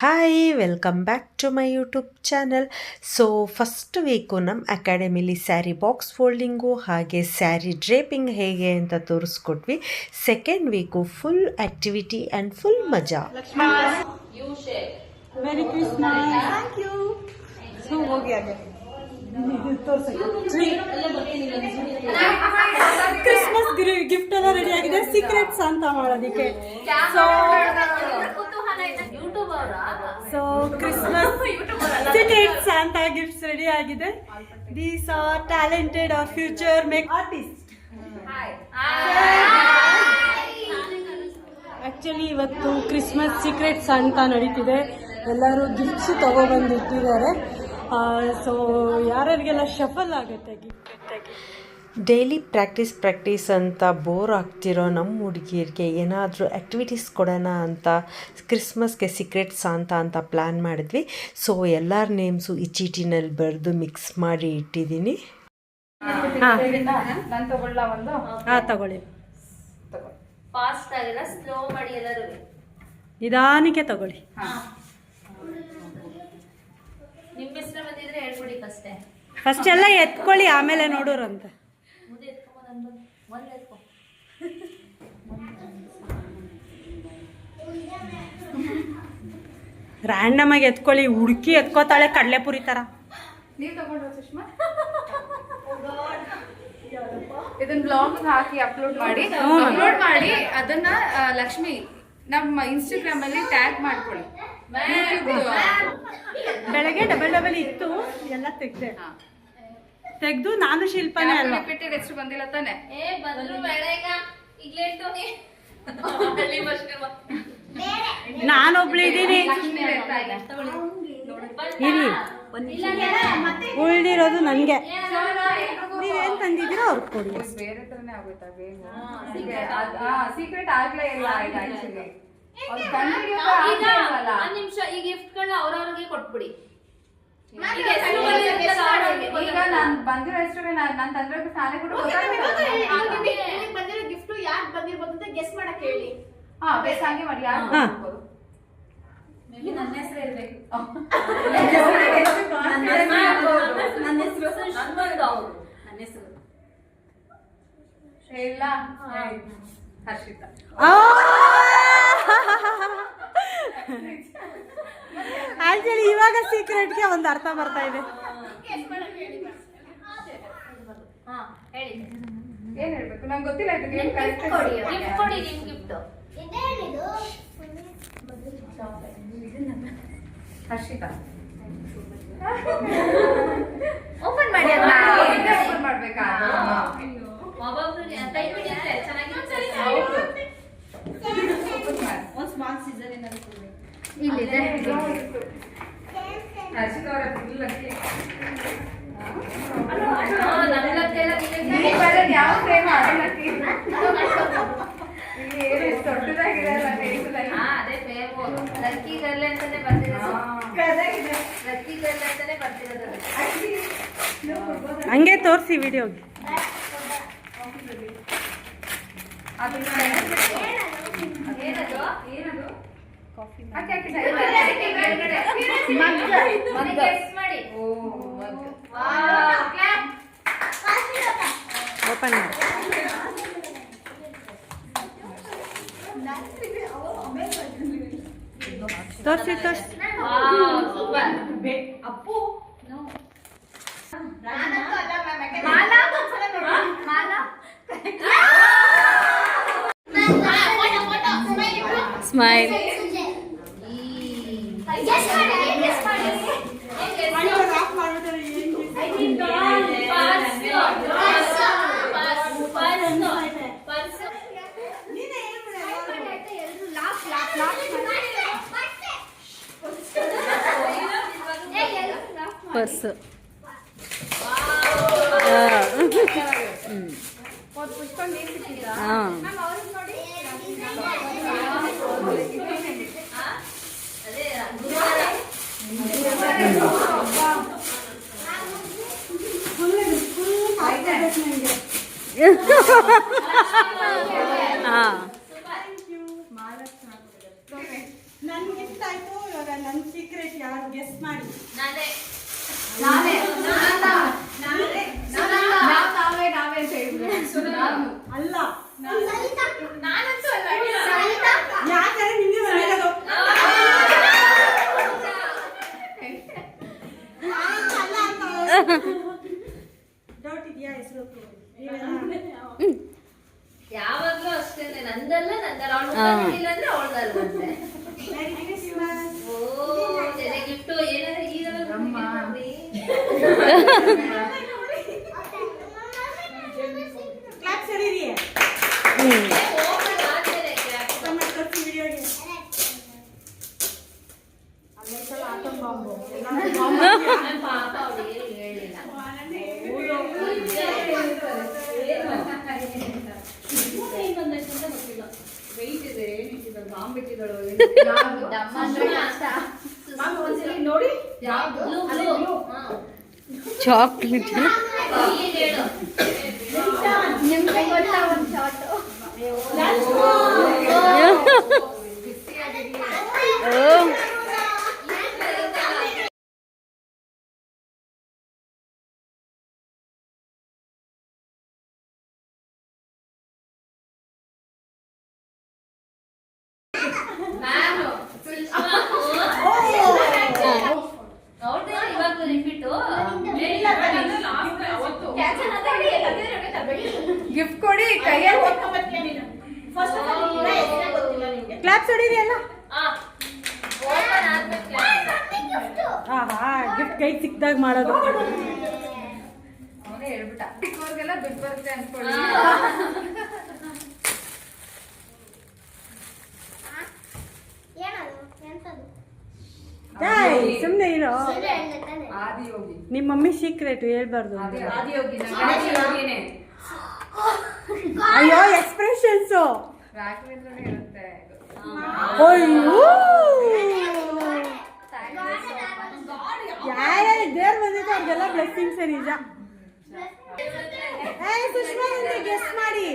Hi welcome back to my YouTube channel. So first week ನಮ್ಮ ಅಕಾಡೆಮಿಲಿ sari box folding ಹಾಗೆ sari draping ಹೇಗೆ ಅಂತ ತೋರಿಸ್ಕೊಟ್ವಿ. Second week full activity and full ಮಜಾ. Merry Christmas. Thank you. So ಹೋಗಿ ಹಾಗೆ ಕ್ರಿಸ್ಮಸ್ ಗಿಫ್ಟ್ ಎಲ್ಲ ರೆಡಿ ಆಗಿದೆ. ಸೀಕ್ರೆಟ್ಸ್ ಅಂತ ಮಾಡೋದಕ್ಕೆ ಸೊ ಕ್ರಿಸ್ಮಸ್ ಸೀಕ್ರೆಟ್ಸ್ ಅಂತ ಗಿಫ್ಟ್ಸ್ ರೆಡಿ ಆಗಿದೆ. These are talented our future make artist. Actually ಇವತ್ತು ಕ್ರಿಸ್ಮಸ್ ಸೀಕ್ರೆಟ್ಸ್ ಅಂತ ನಡೀತಿದೆ. ಎಲ್ಲರೂ ಗಿಫ್ಟ್ಸ್ ತಗೊಬಂದಿಟ್ಟಿದ್ದಾರೆ. ಸೊ ಯಾರ್ಯಾರಿಗೆಲ್ಲ ಶಫಲ್ ಆಗುತ್ತೆ ಗಿಫ್ಟ್. ಡೈಲಿ ಪ್ರಾಕ್ಟೀಸ್ ಅಂತ ಬೋರ್ ಆಗ್ತಿರೋ ನಮ್ಮ ಹುಡುಗಿಯರಿಗೆ ಏನಾದರೂ ಆ್ಯಕ್ಟಿವಿಟೀಸ್ ಕೊಡೋಣ ಅಂತ ಕ್ರಿಸ್ಮಸ್ಗೆ ಸೀಕ್ರೆಟ್ ಸಾಂತಾ ಅಂತ ಪ್ಲ್ಯಾನ್ ಮಾಡಿದ್ವಿ. ಸೊ ಎಲ್ಲರ ನೇಮ್ಸು ಈ ಚೀಟಿನಲ್ಲಿ ಬರೆದು ಮಿಕ್ಸ್ ಮಾಡಿ ಇಟ್ಟಿದ್ದೀನಿ. ತಗೊಳ್ಳಿ. ಫಾಸ್ಟ್ ಆಗಿಲ್ಲ, ಸ್ಲೋ ಮಾಡಿ ಎಲ್ಲರೂ ನಿಧಾನಕ್ಕೆ ತಗೊಳ್ಳಿ. ನಿಮ್ಮ ಹೆಸರು ಬಂದಿದ್ರೆ ಹೇಳ್ಬಿಡಿ ಫಸ್ಟ್ ಎಲ್ಲ ಎತ್ಕೊಳ್ಳಿ, ಆಮೇಲೆ ನೋಡೋರಂತ. ಮುಂದೆ ಎತ್ಕೊಂಬಂದು ಒಂದು ಎತ್ಕೊ. ರ್ಯಾಂಡಮ್ ಆಗಿ ಎತ್ಕೊಳ್ಳಿ. ಹುಡುಕಿ ಎತ್ಕೋತಾಳೆ ಕಡಲೆಪುರಿ ತರ. ನೀವು ತಗೊಂಡ್ರ ಸುಷ್ಮಾ? ಇದನ್ನ ಬ್ಲಾಗ್ ಹಾಕಿ ಅಪ್ಲೋಡ್ ಮಾಡಿ ಅದನ್ನ ಲಕ್ಷ್ಮಿ ನಮ್ಮ ಇನ್ಸ್ಟಾಗ್ರಾಮ್ ಅಲ್ಲಿ ಟ್ಯಾಗ್ ಮಾಡ್ಕೊಳ್ಳಿ. ಬೆಳಗ್ಗೆ ಡಬಲ್ ಇತ್ತು, ಎಲ್ಲ ತೆಗ್ದು ನಾನು ಶಿಲ್ಪನೇ ಅಲ್ಲ. ರಿಪೀಟೆಡ್ ಹೆಸರು ಬಂದಿಲ್ಲ ತಾನೆ? ಬಂದ್ರು ಬೇಡ ಈಗ. ನಾನೊಬ್ಳು ಇದ್ದೀನಿ. ಉಳ್ದಿರೋದು ನನ್ಗೆ. ನೀವೇನ್ ತಂದಿದ್ದೀರೋ ಅವ್ರಿಗೆ ಕೊಡಿ. ಬೇರೆ ತರನೇ ಆಗುತ್ತಾ? ಸೀಕ್ರೆಟ್ ಆಗ್ಲೇ ಇಲ್ಲ. ನಿಮಿಷ ಈ ಗಿಫ್ಟ್ ಗಳನ್ನ ಅವ್ರವ್ರಿಗೆ ಕೊಟ್ಬಿಡಿ. ಈಗ ನಾನ್ ಬಂದಿರೋ ಹೆಸರು ನಾನ್ ತಂದಿರೋ ನಾನೇ ಕೂಡ ಬಂದಿರೋ ಗಿಫ್ಟ್ ಯಾರು ಬಂದಿರ್ಬೋದು ಅಂತ ಗೆಸ್ ಮಾಡಕ್ ಹೇಳಿ. ಬೇಸ್ ಹಾಗೆ ಮಾಡಿ. ಯಾರು ಬಂದಿರ್ಬೋದು? ನನ್ನ ಹೆಸರು ಇರ್ಬೇಕು. ಇಲ್ಲ, ಹರ್ಷಿತಾ. ಆಕ್ಚುಲಿ ಇವಾಗ ಸೀಕ್ರೆಟ್ಗೆ ಒಂದು ಅರ್ಥ ಬರ್ತಾ ಇದೆ. ಏನ್ ಹೇಳ್ಬೇಕು ನಂಗೆ ಗೊತ್ತಿಲ್ಲ. ಹರ್ಷಿತಾ ಓಪನ್ ಮಾಡಿ. ಓಪನ್ ಮಾಡ್ಬೇಕಾ? ಇಲ್ಲಿದೆ. ಹರ್ಷಿತಾ ಅವರ ಫುಲ್ ಲಕ್ಕಿ. ಯಾವ ಪ್ರೇಮ ಅದೇ ಲಕ್ಕಿ. ಇಲ್ಲಿ ಏನು ದೊಡ್ಡದಾಗಿದೆ ಅಲ್ಲ. ಅದೇ ಫೇಮು ಲಕ್ಕಿ ಗರ್ಲ್ ಅಂತಾನೆ ಬರ್ತಿರೋದು. ಲಕ್ಕಿ ಗರ್ಲ್ ಅಂತಾನೆ ಬರ್ತಿರೋದು. ಹಂಗೆ ತೋರಿಸಿ ವಿಡಿಯೋಗೆ. ಏನದು? ಮಾಡಿ. ಓಪನ್ ಮಾಡಿ. ತೋರಿಸಿ. ಅಪ್ಪು ಸ್ಮೈಲ್. ಪರ್ಸ್. ನನ್ನ ಗಿಫ್ಟ್ ಆಯ್ತು. ಇವಾಗ ನನ್ನ ಒಂದು ಸೀಕ್ರೆಟ್ ಯಾರು ಗೆಸ್ ಮಾಡಿ. ನಾನೇ ನಾವೇ ಅಂತ ಹೇಳಿದ್ರೆ ಅಲ್ಲ, ನಾನಂತೂ ಅಲ್ಲ. ಯಾಕಂದ್ರೆ ನಿಮಗೆ ಬಂದಿರೋದು. ಡೌಟ್ ಇದೆಯಾ ಹೆಸರು? ಯಾವಾಗ್ಲೂ ಅಷ್ಟೇನೆ, ನಂದಲ್ಲ ಅವಳು ಇಲ್ಲ ಅಂದ್ರೆ ಅವಳದಲ್ವಂತೆ. ಓ ಜನ ಗಿಫ್ಟು ಏನಾದ್ರೆ ಈಗ ಕ್ಲಾಪ್ ಸರಿರಿ. ಓಪನ್ ಆದ್ಮೇಲೆ ವಿಡಿಯೋಗೆ ಆಟೋ ಬಾಂಬು ಪಾಪ ಅವಳಿಗೆ ಹೇಳಿಲ್ಲ. ನೋಡಿ ಚಾಕ್ಲೇಟ್ ಇವಾಗ ರಿಪೀಟು ಗಿಫ್ಟ್ ಕೊಡಿ ಕೈಯಲ್ಲಿ. ಕ್ಲಾಪ್ ಸರಿರಿ ಅಲ್ಲ. ಓಪನ್ ಆದ್ಮೇಲೆ ಆಹಾ, ಗಿಫ್ಟ್ ಕೈ ಸಿಕ್ದಾಗ ಮಾಡೋದು. ಅವನೇ ಹೇಳ್ಬಿಟ್ಟ ಚಿಕ್ಕವ್ರಿಗೆಲ್ಲ ದುಡ್ಡು ಬರುತ್ತೆ ಅನ್ಕೊಳ್ಳಿ. ಸುಮ್ಮನೆ ಇರೋ. ಆದಿಯೋಗಿ ನಿಮ್ಮ ಮಮ್ಮಿ ಸೀಕ್ರೆಟ್ ಹೇಳ್ಬಾರ್ದು. ಆದಿಯೋಗಿ ಯೋಗಿನೇ ಅಯ್ಯೋ ಎಕ್ಸ್ಪ್ರೆಷನ್ಸ್. ರಾಘವೇಂದ್ರನೇ ಇರುತ್ತೆ. ಅಯ್ಯೋ ಯಾರ್ಯಾರು ದೇವ್ರು ಬಂದಿತ್ತು ಅವ್ರಿಗೆಲ್ಲ ಬ್ಲೆಸ್ಸಿಂಗ್ಸ್ ನಿಜ. ಸುಷ್ಮಾ ಗೆಸ್ ಮಾಡಿ.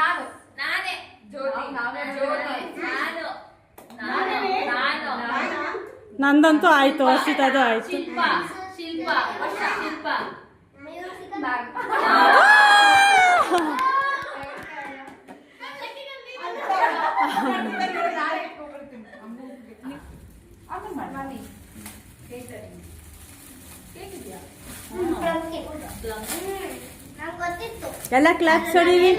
ನಾನು ನಾನೇ ಜ್ಯೋತಿ ನಾವೇ ಜ್ಯೋತಿ ನಾನು ನಂದಂತೂ ಆಯ್ತು, ವರ್ಷಿತದು ಆಯ್ತು. ಶಿಲ್ಪ ವರ್ಷ ಶಿಲ್ಪ ಎಲ್ಲ ಕ್ಲಾಪ್ಸ್ ಹೊಡೀರಿ.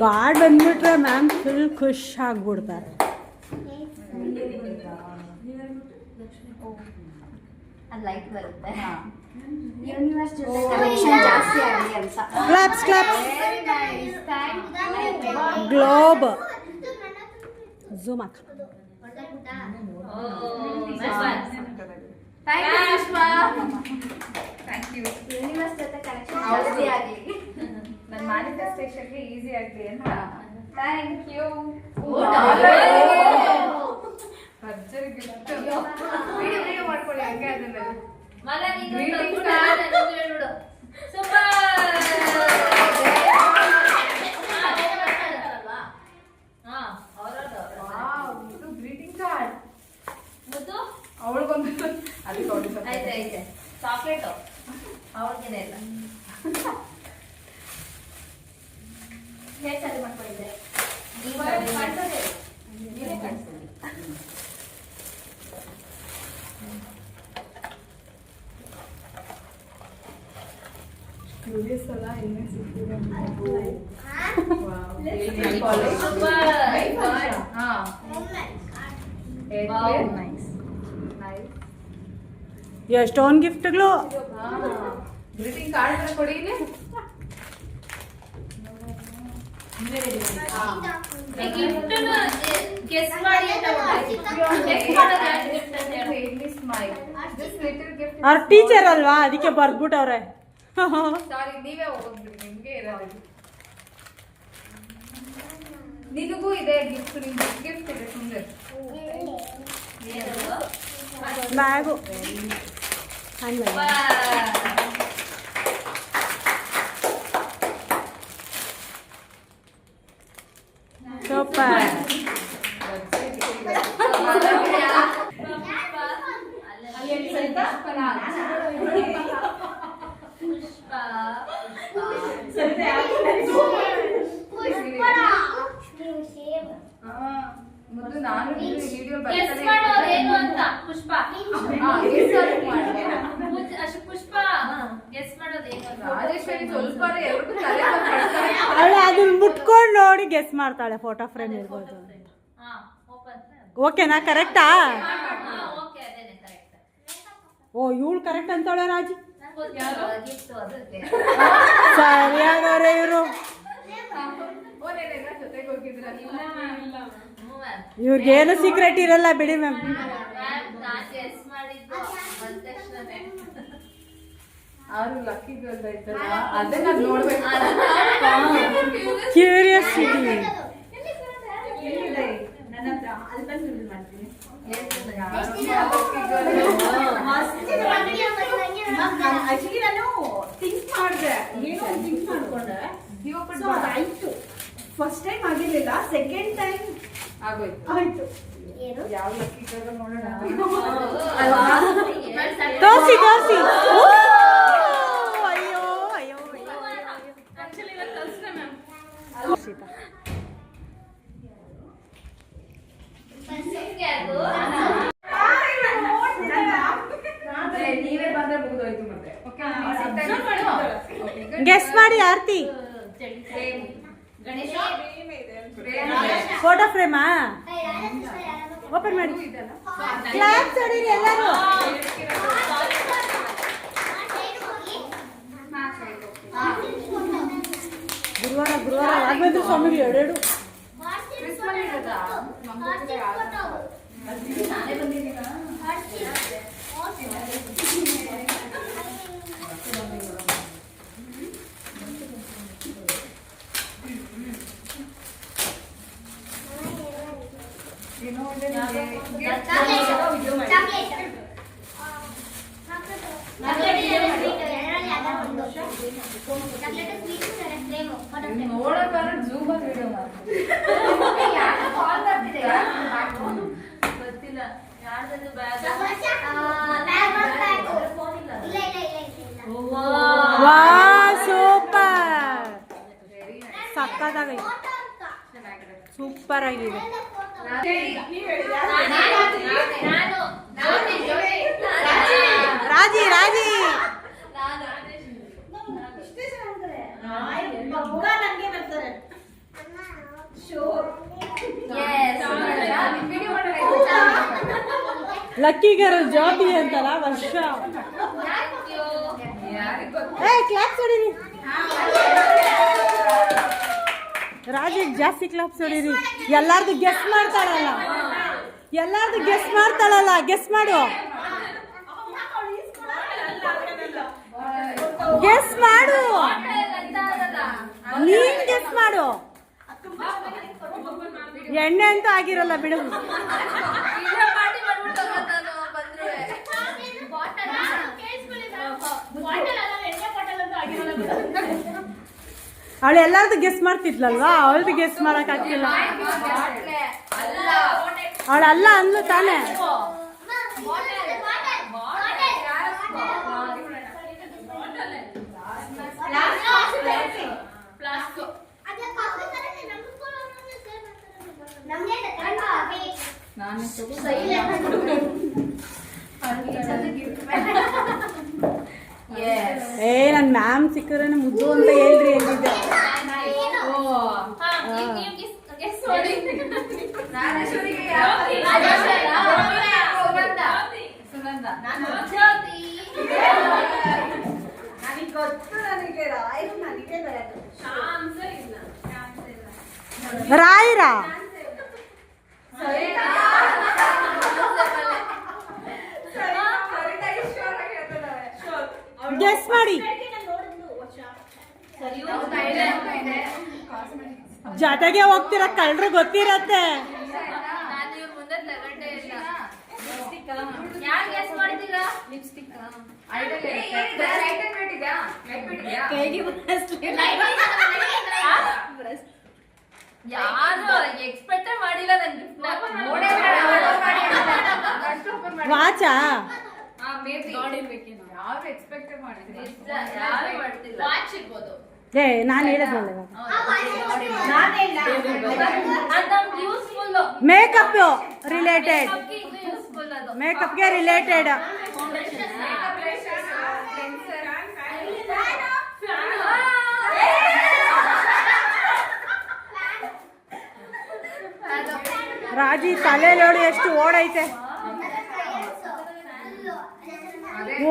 ಗಾಡ್ ಬಂದ್ಬಿಟ್ರೆ ಮ್ಯಾಮ್ ಫುಲ್ ಖುಷ್ ಆಗ್ಬಿಡ್ತಾರೆ. ಲೈಟ್ ಬರುತ್ತೆ. Claps claps. ಗ್ಲೋಬ್ ಝೂಮ್ ಹಾಕ. Thank you Sushma. Thank you. ನನ್ನ ಮ್ಯಾನಿಫೆಸ್ಟೇಷನ್ಗೆ ಈಸಿ ಆಗಲಿ ಅಂತ. Thank you. ಭರ್ಜರಿ ಗಿಫ್ಟ್. ವಿಡಿಯೋ ಮಾಡ್ಕೊಳ್ಳಿ ಹಂಗೆ ಅದನ್ನ. ಇದು ಗ್ರೀಟಿಂಗ್ ಕಾರ್ಡ್. ಅವಳಿಗೊಂದು ಐತೆ ಚಾಕ್ಲೇಟ್ ಅವ್ರಿಗೇನೆ ಇಲ್ಲ. ಹೇಗೆ ಸರಿ ಮಾಡ್ಕೊಂಡಿದ್ದೆ ನೀವೇ ಕಾಣಿಸ್ತೀನಿ. ಎಷ್ಟೊಂದು ಗಿಫ್ಟ್ಗಳು. ಗ್ರೀಟಿಂಗ್ ಕಾರ್ಡ್ ಕೊಡಿ ಇಲ್ಲಿ. ಗೆಸ್ ಮಾಡಿ ಅಂತ ಅವ್ರ ಟೀಚರ್ ಅಲ್ವಾ, ಅದಕ್ಕೆ ಬರ್ದ್ಬಿಟ್ಟವ್ರೆ. ಸಾರಿ, ನೀವೇ ಹೋಗ್ಬಿಡಿ, ನಿಮ್ಗೆ ಇರೋದು. ನಿನಗೂ ಇದೆ ಗಿಫ್ಟ್. ನಿಮ್ಗೆ ಗಿಫ್ಟ್ ಇದೆ ಸುಂದರ್. Bag super. ಮೊದಲು ನಾನು ವಿಡಿಯೋ ಗೆಸ್ ಮಾಡೋದೇನು ಅಂತ. ಪುಷ್ಪ ಪುಷ್ಪ ಗೆಸ್ ಮಾಡೋದೇನು ಅಂತ. ರಾಜೇಶ್ವರಿ ಸ್ವಲ್ಪ ಎಲ್ರಿಗೂ ತಲೆ ಅವಳು ಅದನ್ನ ಮುಟ್ಕೊಂಡು ನೋಡಿ ಗೆಸ್ ಮಾಡ್ತಾಳೆ ಫೋಟೋ ಫ್ರೇಮ್ ಇರ್ಬೋದು. ಹಾ ಓಪನ್. ಓಕೆನಾ? ಕರೆಕ್ಟಾ? ಓಕೆ ಅದೇನೆ ಕರೆಕ್ಟ್. ಓ ಇವಳು ಕರೆಕ್ಟ್ ಅಂತಾಳೆ ರಾಜಿ. ಗಿಫ್ಟ್ ಅದಕ್ಕೆ. ಸರಿಯಾದವ್ರೆ ಇವರು. ಜೊತೆಗೆ ಹೋಗಿದ್ರಲ್ಲ. ಇವ್ರಿಗೇನು ಸೀಕ್ರೆಟ್ ಇರಲ್ಲ ಬಿಡಿ ಮ್ಯಾಮ್. ನಾನು ಗೆಸ್ ಮಾಡಿದ್ದು ಬಂದ ತಕ್ಷಣನೇ. ಆರು ಲಕ್ಕಿ ಗರ್ಲ್ ಐತಲ್ಲ ಅದನ್ನ ನೋಡ್ಬೇಕು. ಕ್ಯೂರಿಯಾಸಿಟಿ. ಆಕ್ಚುಲಿ ನಾನು ಥಿಂಕ್ ಮಾಡಿದೆ, ಏನೋ ಥಿಂಕ್ ಮಾಡ್ಕೊಂಡೆ. ಆಯ್ತು, ಫಸ್ಟ್ ಟೈಮ್ ಆಗಿರ್ಲಿಲ್ಲ, ಸೆಕೆಂಡ್ ಟೈಮ್ ಆಯ್ತು. ಯಾವ ಲಕ್ಕಿ ಗರ್ಲ್ ನೋಡೋಣ. ತೋರ್ಸಿ ತೋರ್ಸಿ. ಅಯ್ಯೋ ಅಯ್ಯೋ ನೀವೇ ಬಂದ್ರೆ ಮುಗಿದೋಯ್ತು ಮತ್ತೆ. ಗೆಸ್ ಮಾಡಿ ಆರ್ತಿ. ಗಣೇಶ ಫೋಟೋ ಫ್ರೇಮಾ ಓಪನ್ ಮಾಡಿ. ಕ್ಲಾಪ್ಸ್ ಹೊಡೀರಿ ಎಲ್ಲರೂ. ಗುರುವಾರ ರಾಘವೇಂದ್ರ ಸ್ವಾಮಿಗೆ ಎರಡೆರಡು. ನೋಡೋಕಾರ ಜೂಮ್ ಅಲ್ಲಿ ವಿಡಿಯೋ ಮಾಡ್ತೀನಿ. ಗೊತ್ತಿಲ್ಲ ಯಾರ್ದು ಬ್ಯಾಗ್. ವಾ ಸೂಪರ್. ಸಕ್ಕತ್ತಾಗೈತೆ, ಸೂಪರ್ ಆಗಿದೆ. ರಾಜಿ ರಾಜಿ ಲಕ್ಕಿ ಗರ್ಲ್ ಜಾಬಿ ಅಂತಲ್ಲ ವರ್ಷ. ಕ್ಲಾಪ್ಸ್ ಹೊಡೀರಿ ರಾಜಿಗೆ, ಜಾಸ್ತಿ ಕ್ಲಾಪ್ಸ್ ಹೊಡೀರಿ. ಎಲ್ಲಾರ್ದು ಗೆಸ್ ಮಾಡ್ತಾಳಲ್ಲ, ಗೆಸ್ ಮಾಡು. ಗೆಸ್ ಮಾಡು, ನೀನ್ ಗೆಸ್ ಮಾಡು. ಎಣ್ಣೆ ಅಂತೂ ಆಗಿರಲ್ಲ ಬಿಡು. ಅವಳು ಎಲ್ಲಾರ್ದು ಗೆಸ್ ಮಾಡ್ತಿದ್ಲಲ್ವಾ, ಅವಳದು ಗೆಸ್ ಮಾಡಕ್ ಆಗ್ತಿಲ್ಲ. ಅವಳಲ್ಲ ಅಂದ್ಲು ತಾನೆ. ನನ್ ಮ್ಯಾಮ್ ಸಿಕ್ಕರೆ ಮುದ್ದು ಅಂತ ಹೇಳ್ರಿ ಎಲ್ಲಿದ್ದೆ. ರಾಯರ ಗೆಸ್ ಮಾಡಿ. ಜೊತೆಗೆ ಹೋಗ್ತಿರ ಕಳ್ರು ಗೊತ್ತಿರತ್ತೆ. ಯಾರು ಎಕ್ಸ್ಪೆಕ್ಟೇ ಮಾಡಿಲ್ಲ ನನ್ ವಾಚಾ ಯಾರು ಎಕ್ಸ್ಪೆಕ್ಟ್ ಮಾಡಿದ್ರು ಯಾರು ಮಾಡ್ತಿಲ್ಲ. ವಾಚ್ ಇರ್ಬೋದು. ಏ ನಾನು ಹೇಳಿದ್ನಲ್ಲ ಅದು ನಮ್ಗೆ ಯೂಸ್ಫುಲ್. ಮೇಕಪ್ ರಿಲೇಟೆಡ್, ಯೂಸ್ಫುಲ್ ಅದು. ಮೇಕಪ್ಗೆ ರಿಲೇಟೆಡ್. ರಾಜಿ ತಲೆ ನೋಡಿ ಎಷ್ಟು ಓಡೈತೆ.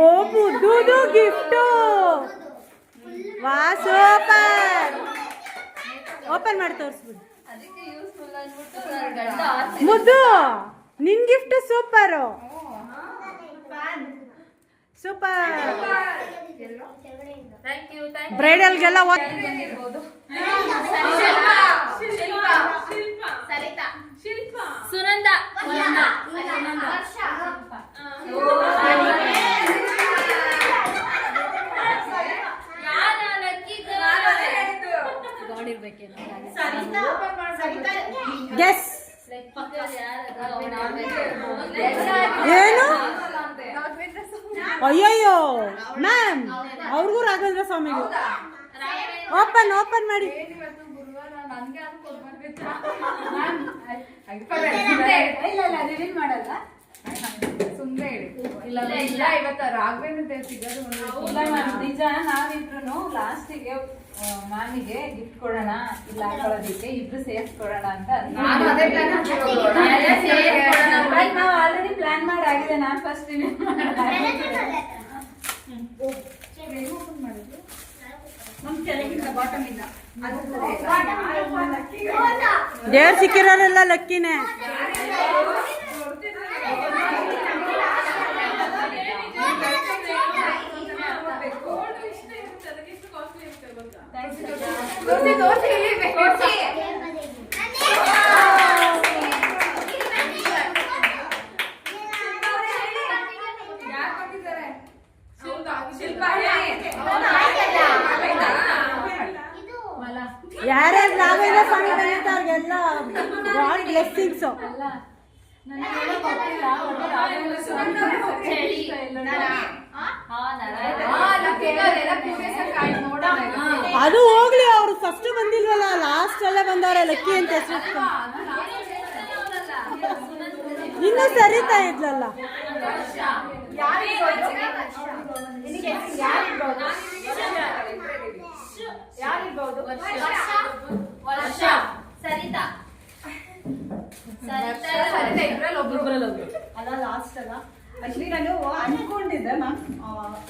ಓ ಬುದ್ಧುದು ಗಿಫ್ಟು. ವಾ ಸೂಪರ್. ಓಪನ್ ಮಾಡಿ ತೋರಿಸ್ಬಿಡು. ಅದಕ್ಕೆ ಯೂಸ್ಫುಲ್ ಅಂದ್ಬಿಟ್ಟು ನನ್ನ ಗಂಡ ಆಸೆ. ಮುದ್ದು ನಿನ್ gift super, super. Thank you. ಬ್ರೈಡಲ್ಗೆಲ್ಲ ಸುನಂದ. ಗೆಸ್ ಏನು? ಅಯ್ಯಯ್ಯೋ ಮ್ಯಾಮ್, ಅವ್ರಿಗೂ ರಾಘವೇಂದ್ರ ಸ್ವಾಮಿಗೂ. ಓಪನ್ ಮಾಡಿ. ರಿವೀಲ್ ಮಾಡಲ್ಲ, ಸುಮ್ಮನೆ ಹೇಳಿ. ಇಲ್ಲ ಇವತ್ತು ರಾಘವೇಂದ್ರ ಸಿಗೋದು ನಿಜ. ನಾವಿಬ್ರು ಲಾಸ್ಟಿಗೆ ಮ್ಯಾಮಿಗೆ ಗಿಫ್ಟ್ ಕೊಡೋಣ, ಇಲ್ಲ ಹಾಕೊಳ್ಳೋದಿಕ್ಕೆ ಇಬ್ರು ಸೇರ್ಸ್ಕೊಡೋಣ ಅಂತ ನಾವು ಆಲ್ರೆಡಿ ಪ್ಲಾನ್ ಮಾಡಿ ಆಗಿದೆ. ನಾನು ಫಸ್ಟ್ ಬಾಟಮ್ ಇಂದ ದೇವ್ರು ಸಿಕ್ಕಿರೋರೆಲ್ಲ ಲಕ್ಕಿನೇ. ಯಾರ್ಯಾರು ರಾಘವೇಂದ್ರ ಸ್ವಾಮಿ ಬಂದಿರ್ತಾವ್ರಿಗೆಲ್ಲ ಗಾಡ್ ಬ್ಲೆಸ್ಸಿಂಗ್ಸ್. ಅದು ಹೋಗ್ಲಿ, ಅವ್ರು ಫಸ್ಟ್ ಬಂದಿಲ್ವಲ್ಲ, ಲಾಸ್ಟ್ ಅಲ್ಲೇ ಬಂದವ್ರೆ ಲಕ್ಕಿ ಅಂತ ಹೆಸರು. ಇನ್ನೂ ಸರಿತಾ ಇದ್ಲಲ್ಲ. ಸರಿತಾ ಅಲ್ಲ ಲಾಸ್ಟ್ ಅಲ್ಲ. ಆಕ್ಚುಲಿ ನಾನು ಅನ್ಕೊಂಡಿದ್ದೆ ಮ್ಯಾಮ್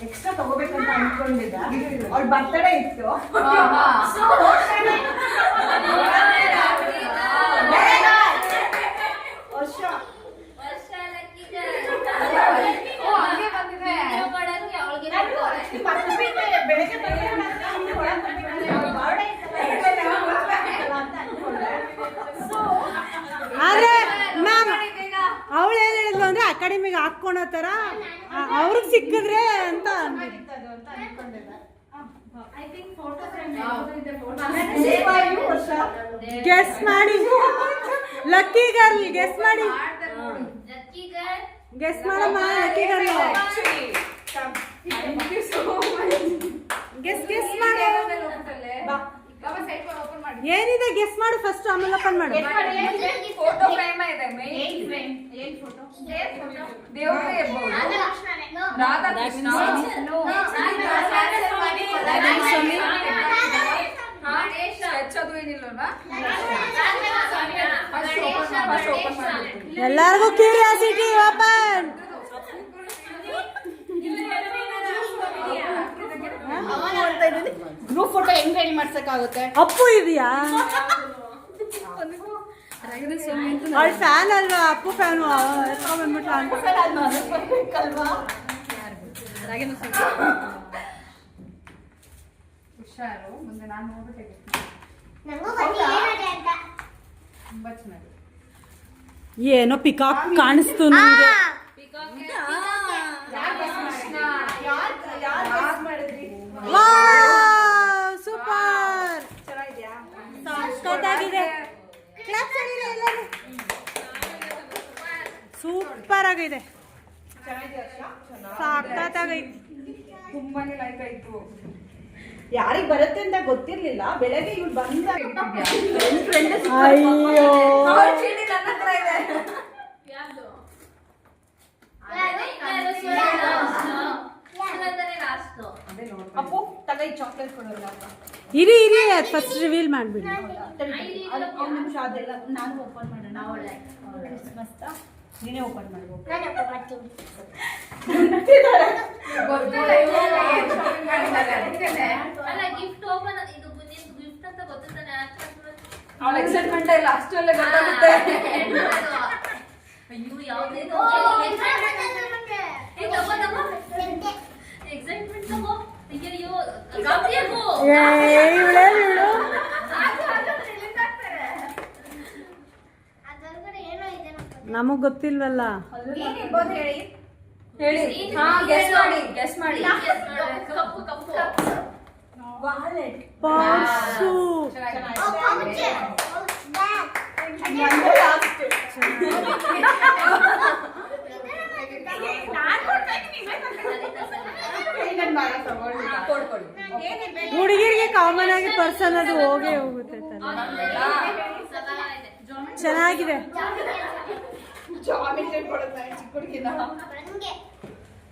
ಎಕ್ಸ್ಟ್ರಾ ತಗೋಬೇಕಂತ ಅನ್ಕೊಂಡಿದ್ದೆ. ಅವ್ರ ಬರ್ತಡೇ ಇತ್ತು. ಆದ್ರೆ ಮ್ಯಾಮ್ ಅವಳು ಏನ್ ಹೇಳಿದ್ಲು ಅಂದ್ರೆ ಅಕಾಡೆಮಿಗೆ ಹಾಕೊಳೋ ತರ ಅವ್ರಿಗೆ ಸಿಕ್ಕಿದ್ರೆ ಅಂತ ಗೆಸ್ ಮಾಡಿ. ಲಕ್ಕಿ ಗರ್ಲ್ ಗೆಸ್ ಮಾಡಿ. ಗೆಸ್ ಮಾಡಮ್ಮ ಲಕ್ಕಿ ಗರ್ಲ್. ಗೆಸ್ ಮಾಡು. ಏನಿದೆ ಗೆಸ್ ಮಾಡು ಫಸ್ಟ್, ಆಮೇಲೆ ಓಪನ್ ಮಾಡು. ಫೋಟೋ ಫ್ರೇಮ್ ಇದೆ. ಏನ್ ಫೋಟೋ? ದೇವ್ರೇ ಇರ್ಬೋದು. ರಾಧಾಕೃಷ್ಣ. ಹೆಚ್ಚದು ಏನಿಲ್ವಾ? ಎಲ್ಲಾರ್ಗು ಕ್ಯೂರಿಯಾಸಿಟಿ ಓಪನ್. ಗ್ರೂಪ್ ಫೋಟೋ ಹೆಂಗ್ ರೆಡಿ ಮಾಡ್ಸಕ್ಕಾಗುತ್ತೆ? ಅಪ್ಪು ಇದೆಯಾ? ಅವಳ ಫ್ಯಾನ್ ಅಲ್ವಾ, ಅಪ್ಪು ಫ್ಯಾನು. ಎತ್ಕೊಂಡ್ಬಂದ್ಬಿಟ್ಲ ಅಂತ. ಹುಷಾರು, ಮುಂದೆ ನಾನು ನೋಡ್ಬಿಟ್ಟೆ. ತುಂಬಾ ಚೆನ್ನಾಗಿ ಏನೋ ಪಿಕಾಕ್ ಕಾಣಿಸ್ತು ನನಗೆ. ಸೂಪರ್, ಸಖತ್ತಾಗಿದೆ. ಸೂಪರಾಗಿದೆ, ಸಖತ್ತಾಗೈತೆ. ತುಂಬಾನೇ ಲೈಕ್ ಆಯ್ತು. ಯಾರಿಗ್ ಬರುತ್ತೆ ಅಂತ ಗೊತ್ತಿರ್ಲಿಲ್ಲ, ಬೆಳಗ್ಗೆ ಇವ್ರು ಬಂದಾಗ ಅಯ್ಯೋ ಅಪ್ಪು ತಗೈ ಚಾಕ್ಲೇಟ್ ಕೊಡೋಲ್ಲ ಇರಿ ಫಸ್ಟ್ ರಿವೀಲ್ ಮಾಡ್ಬಿಡಿ. ಒಂದು ನಿಮಿಷ ಅದೆಲ್ಲ ನಾನು ಓಪನ್ ಮಾಡೋಣ. ಕ್ರಿಸ್ಮಸ್ ನೀನೇ ಓಪನ್ ಮಾಡ್ಬೋದು. ಅವಳ ಎಕ್ಸೈಟ್ಮೆಂಟ್ ಇಲ್ಲ ಅಷ್ಟೆಲ್ಲ ಗೊತ್ತಾಗುತ್ತೆ. ನಮಗ್ ಗೊತ್ತಿಲ್ವಲ್ಲ. ಹೇಳಿ. ಹಾ, ಗೆಸ್ ಮಾಡಿ. ಪರ್ಸು. ಹುಡುಗಿರಿಗೆ ಕಾಮನ್ ಆಗಿ ಪರ್ಸ್ ಅನ್ನೋದು ಹೋಗೇ ಹೋಗುತ್ತೆ. ಚೆನ್ನಾಗಿದೆ.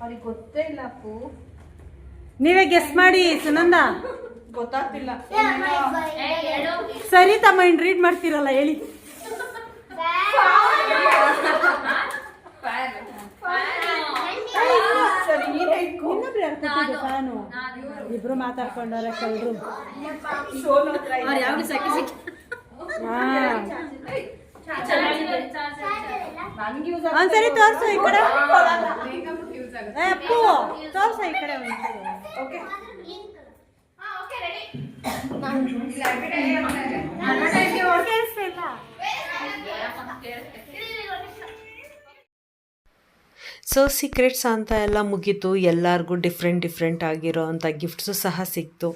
ಅವ್ರಿಗೆ ಗೊತ್ತೇ ಇಲ್ಲ ಅಪ್ಪು. ನೀವೇ ಗೆಸ್ ಮಾಡಿ ಸುನಂದ. ಗೊತ್ತಾಗ್ತಿಲ್ಲ. ಸರಿ ತಮ್ಮ, ಇನ್ ರೀಡ್ ಮಾಡ್ತೀರಲ್ಲ ಹೇಳಿ. ಫ್ಯಾನು ಇಬ್ರು ಮಾತಾಡ್ಕೊಂಡಾರೆ ಕಲ್ರು. ಒಂದ್ಸರಿ ತೋರ್ಸು ಈ ಕಡೆ. ಅಪ್ಪು ತೋರ್ಸ ಈ ಕಡೆ. ಸೊ ಸೀಕ್ರೆಟ್ಸ್ ಅಂತ ಎಲ್ಲ ಮುಗೀತು. ಎಲ್ಲರಿಗೂ ಡಿಫ್ರೆಂಟ್ ಆಗಿರೋ ಅಂಥ ಗಿಫ್ಟ್ಸು ಸಹ ಸಿಕ್ತು.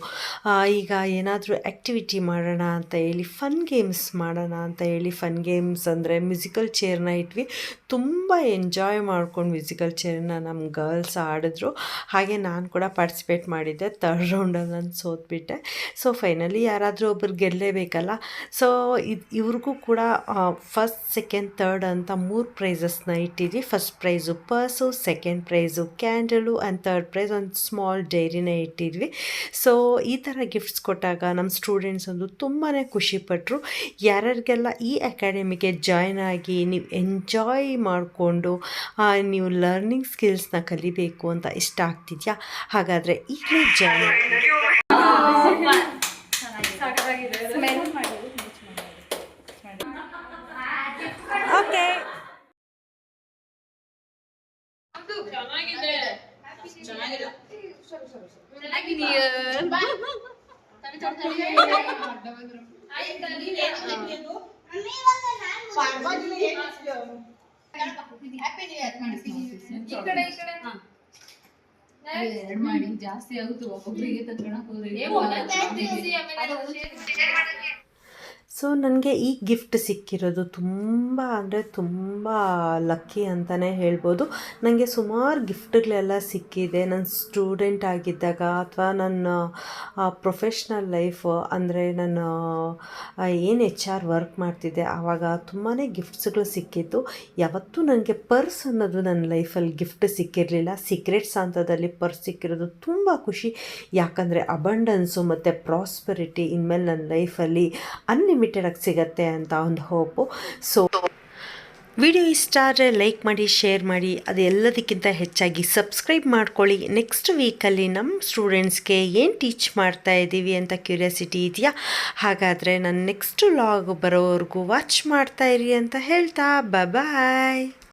ಈಗ ಏನಾದರೂ ಆ್ಯಕ್ಟಿವಿಟಿ ಮಾಡೋಣ ಅಂತ ಹೇಳಿ ಫನ್ ಗೇಮ್ಸ್ ಮಾಡೋಣ ಅಂತ ಹೇಳಿ ಫನ್ ಗೇಮ್ಸ್ ಅಂದರೆ ಮ್ಯೂಸಿಕಲ್ ಚೇರ್ನ ಇಟ್ವಿ. ತುಂಬ ಎಂಜಾಯ್ ಮಾಡ್ಕೊಂಡು ಮ್ಯೂಸಿಕಲ್ ಚೇರ್ನ ನಮ್ಮ ಗರ್ಲ್ಸ್ ಆಡಿದ್ರು. ಹಾಗೆ ನಾನು ಕೂಡ ಪಾರ್ಟಿಸಿಪೇಟ್ ಮಾಡಿದ್ದೆ. ಥರ್ಡ್ ರೌಂಡಲ್ಲಿ ನಾನು ಸೋತ್ಬಿಟ್ಟೆ. ಸೊ ಫೈನಲಿ ಯಾರಾದರೂ ಒಬ್ಬರು ಗೆಲ್ಲಲೇಬೇಕಲ್ಲ. ಸೊ ಇವ್ರಿಗೂ ಕೂಡ ಫಸ್ಟ್, ಸೆಕೆಂಡ್, ಥರ್ಡ್ ಅಂತ 3 ಪ್ರೈಸಸ್ನ ಇಟ್ಟಿದ್ವಿ. First prize purse, second prize candle and third prize ಒಂದು ಸ್ಮಾಲ್ ಡೈರಿನ ಇಟ್ಟಿದ್ವಿ. ಸೊ ಈ ಥರ ಗಿಫ್ಟ್ಸ್ ಕೊಟ್ಟಾಗ ನಮ್ಮ ಸ್ಟೂಡೆಂಟ್ಸ್ ಒಂದು ತುಂಬಾ ಖುಷಿಪಟ್ಟರು. ಯಾರ್ಯಾರಿಗೆಲ್ಲ ಈ ಅಕಾಡೆಮಿಗೆ ಜಾಯ್ನ್ ಆಗಿ ನೀವು ಎಂಜಾಯ್ ಮಾಡಿಕೊಂಡು ನೀವು ಲರ್ನಿಂಗ್ ಸ್ಕಿಲ್ಸ್ನ ಕಲಿಬೇಕು ಅಂತ ಇಷ್ಟ ಆಗ್ತಿದೆಯಾ? ಹಾಗಾದರೆ ಈಗಲೇ ಜಾಯ್ನ್. ಓಕೆ, ಮಾಡಿ ಜಾಸ್ತಿ ಆಗುತ್ತೆ ಒಬ್ಬೊಬ್ಬರಿಗೆ ತಗೊಳಕ್ ಹೋದ್ರೆ. ಸೊ ನನಗೆ ಈ ಗಿಫ್ಟ್ ಸಿಕ್ಕಿರೋದು ತುಂಬ ಅಂದರೆ ತುಂಬ ಲಕ್ಕಿ ಅಂತಲೇ ಹೇಳ್ಬೋದು. ನನಗೆ ಸುಮಾರು ಗಿಫ್ಟ್ಗಳೆಲ್ಲ ಸಿಕ್ಕಿದೆ ನನ್ನ ಸ್ಟೂಡೆಂಟ್ ಆಗಿದ್ದಾಗ ಅಥವಾ ನನ್ನ ಪ್ರೊಫೆಷ್ನಲ್ ಲೈಫ್ ಅಂದರೆ ನಾನು ಏನು HR ವರ್ಕ್ ಮಾಡ್ತಿದ್ದೆ ಆವಾಗ ತುಂಬಾ ಗಿಫ್ಟ್ಸ್ಗಳು ಸಿಕ್ಕಿತ್ತು. ಯಾವತ್ತೂ ನನಗೆ ಪರ್ಸ್ ಅನ್ನೋದು ನನ್ನ ಲೈಫಲ್ಲಿ ಗಿಫ್ಟ್ ಸಿಕ್ಕಿರಲಿಲ್ಲ. ಸೀಕ್ರೆಟ್ಸ್ ಹಂತದಲ್ಲಿ ಪರ್ಸ್ ಸಿಕ್ಕಿರೋದು ತುಂಬ ಖುಷಿ. ಯಾಕಂದರೆ ಅಬಂಡನ್ಸು ಮತ್ತು ಪ್ರಾಸ್ಪರಿಟಿ ಇನ್ಮೇಲೆ ನನ್ನ ಲೈಫಲ್ಲಿ ಅನ್ಲಿಮಿಟೆಡ್ ಆಗಿ ಸಿಗತ್ತೆ ಅಂತ ಒಂದು ಹೋಪು. ಸೊ ವಿಡಿಯೋ ಇಷ್ಟ ಆದರೆ ಲೈಕ್ ಮಾಡಿ, ಶೇರ್ ಮಾಡಿ, ಅದು ಎಲ್ಲದಕ್ಕಿಂತ ಹೆಚ್ಚಾಗಿ ಸಬ್ಸ್ಕ್ರೈಬ್ ಮಾಡ್ಕೊಳ್ಳಿ. ನೆಕ್ಸ್ಟ್ ವೀಕಲ್ಲಿ ನಮ್ಮ ಸ್ಟೂಡೆಂಟ್ಸ್ಗೆ ಏನು ಟೀಚ್ ಮಾಡ್ತಾ ಇದ್ದೀವಿ ಅಂತ ಕ್ಯೂರಿಯಾಸಿಟಿ ಇದೆಯಾ? ಹಾಗಾದರೆ ನಾನು ನೆಕ್ಸ್ಟ್ ವ್ಲಾಗ್ ಬರೋವರೆಗೂ ವಾಚ್ ಮಾಡ್ತಾಯಿರಿ ಅಂತ ಹೇಳ್ತಾ ಬಾಯ್.